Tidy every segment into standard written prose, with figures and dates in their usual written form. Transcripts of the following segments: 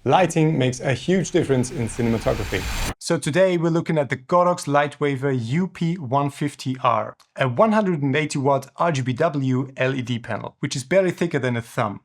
Lighting makes a huge difference in cinematography. So today we're looking at the Godox LiteWafer UP150R, a 180 watt RGBW LED panel, which is barely thicker than a thumb.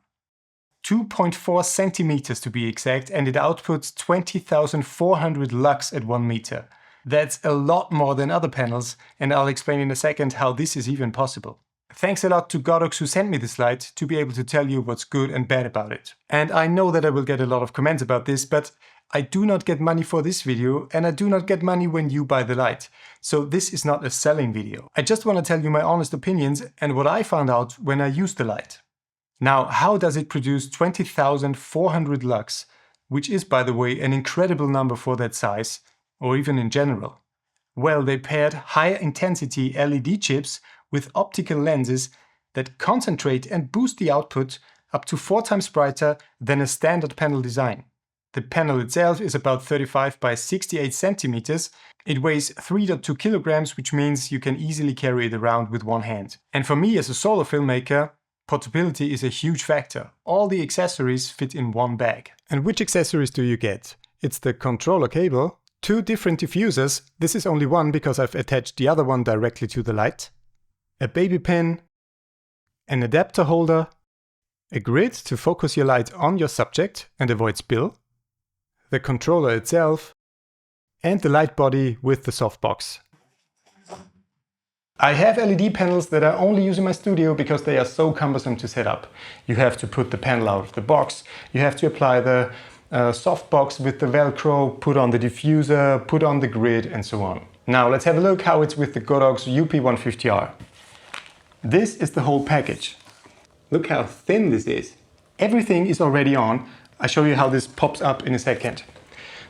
2.4 centimeters to be exact, and it outputs 20,400 lux at 1 meter. That's a lot more than other panels, and I'll explain in a second how this is even possible. Thanks a lot to Godox who sent me this light to be able to tell you what's good and bad about it. And I know that I will get a lot of comments about this, but I do not get money for this video and I do not get money when you buy the light. So this is not a selling video. I just want to tell you my honest opinions and what I found out when I used the light. Now, how does it produce 20,400 lux, which is, by the way, an incredible number for that size, or even in general? Well, they paired higher intensity LED chips with optical lenses that concentrate and boost the output up to 4 times brighter than a standard panel design. The panel itself is about 35 by 68 centimeters. It weighs 3.2 kilograms, which means you can easily carry it around with one hand. And for me as a solo filmmaker, portability is a huge factor. All the accessories fit in one bag. And which accessories do you get? It's the controller cable, 2 different diffusers. This is only one because I've attached the other one directly to the light. A baby pin, an adapter holder, a grid to focus your light on your subject and avoid spill, the controller itself, and the light body with the softbox. I have LED panels that I only use in my studio because they are so cumbersome to set up. You have to put the panel out of the box, you have to apply the softbox with the Velcro, put on the diffuser, put on the grid, and so on. Now let's have a look how it's with the Godox UP150R. This is the whole package. Look how thin this is. Everything is already on. I'll show you how this pops up in a second.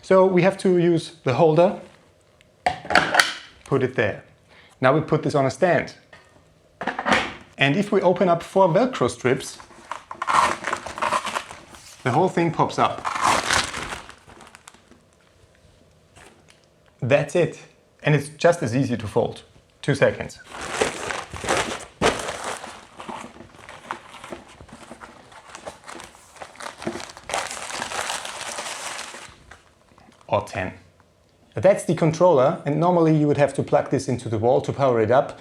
So we have to use the holder, put it there. Now we put this on a stand. And if we open up 4 Velcro strips, the whole thing pops up. That's it. And it's just as easy to fold. 2 seconds. Or 10. That's the controller, and normally you would have to plug this into the wall to power it up,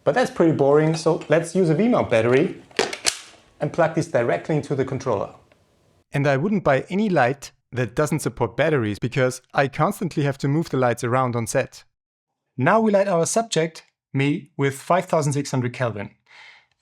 but that's pretty boring, so let's use a V-mount battery and plug this directly into the controller. And I wouldn't buy any light that doesn't support batteries because I constantly have to move the lights around on set. Now we light our subject, me, with 5600 Kelvin.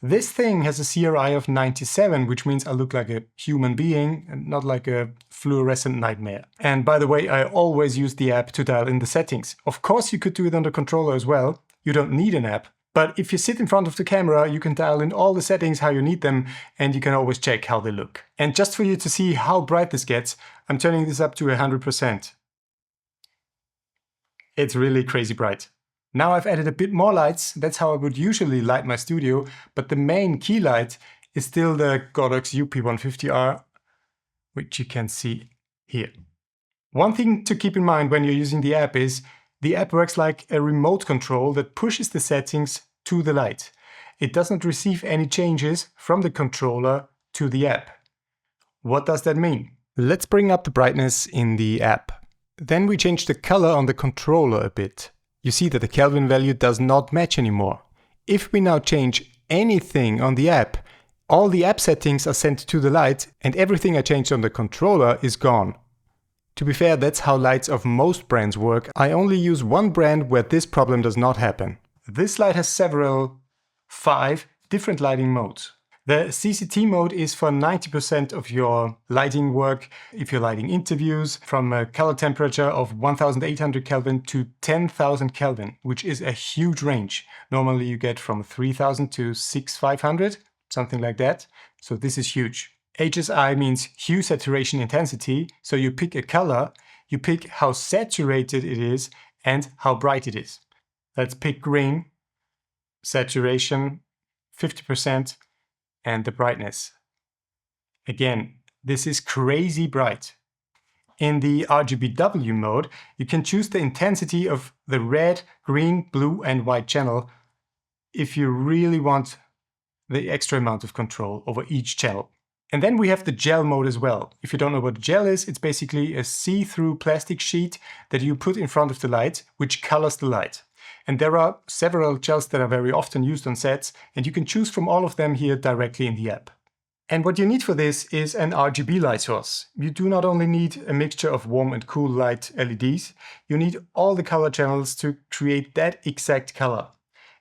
This thing has a CRI of 97, which means I look like a human being and not like a fluorescent nightmare. And by the way, I always use the app to dial in the settings. Of course, you could do it on the controller as well. You don't need an app. But if you sit in front of the camera, you can dial in all the settings how you need them, and you can always check how they look. And just for you to see how bright this gets, I'm turning this up to 100%. It's really crazy bright. Now I've added a bit more lights. That's how I would usually light my studio, but the main key light is still the Godox UP150R, which you can see here. One thing to keep in mind when you're using the app is the app works like a remote control that pushes the settings to the light. It doesn't receive any changes from the controller to the app. What does that mean? Let's bring up the brightness in the app. Then we change the color on the controller a bit. You see that the Kelvin value does not match anymore. If we now change anything on the app, all the app settings are sent to the light and everything I changed on the controller is gone. To be fair, that's how lights of most brands work. I only use one brand where this problem does not happen. This light has 5 different lighting modes. The CCT mode is for 90% of your lighting work. If you're lighting interviews, from a color temperature of 1800 Kelvin to 10,000 Kelvin, which is a huge range. Normally you get from 3000 to 6500, something like that. So this is huge. HSI means hue saturation intensity. So you pick a color, you pick how saturated it is and how bright it is. Let's pick green, saturation 50%. And the brightness. Again, this is crazy bright. In the RGBW mode, you can choose the intensity of the red, green, blue, and white channel if you really want the extra amount of control over each channel. And then we have the gel mode as well. If you don't know what gel is, it's basically a see-through plastic sheet that you put in front of the light, which colors the light. And there are several gels that are very often used on sets, and you can choose from all of them here directly in the app. And what you need for this is an RGB light source. You do not only need a mixture of warm and cool light LEDs, you need all the color channels to create that exact color.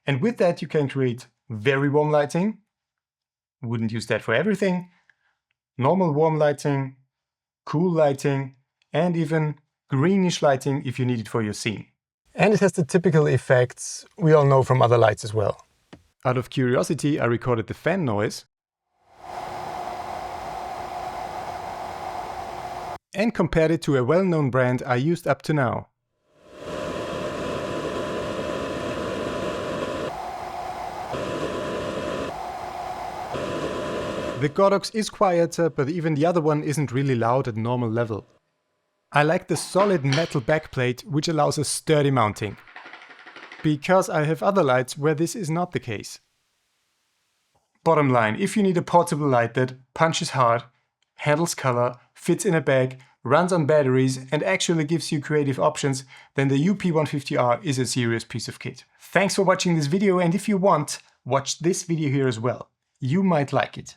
And with that you can create very warm lighting, wouldn't use that for everything, normal warm lighting, cool lighting, and even greenish lighting if you need it for your scene. And it has the typical effects we all know from other lights as well. Out of curiosity, I recorded the fan noise and compared it to a well-known brand I used up to now. The Godox is quieter, but even the other one isn't really loud at normal level. I like the solid metal backplate, which allows a sturdy mounting, because I have other lights where this is not the case. Bottom line, if you need a portable light that punches hard, handles color, fits in a bag, runs on batteries and actually gives you creative options, then the UP150R is a serious piece of kit. Thanks for watching this video, and if you want, watch this video here as well. You might like it.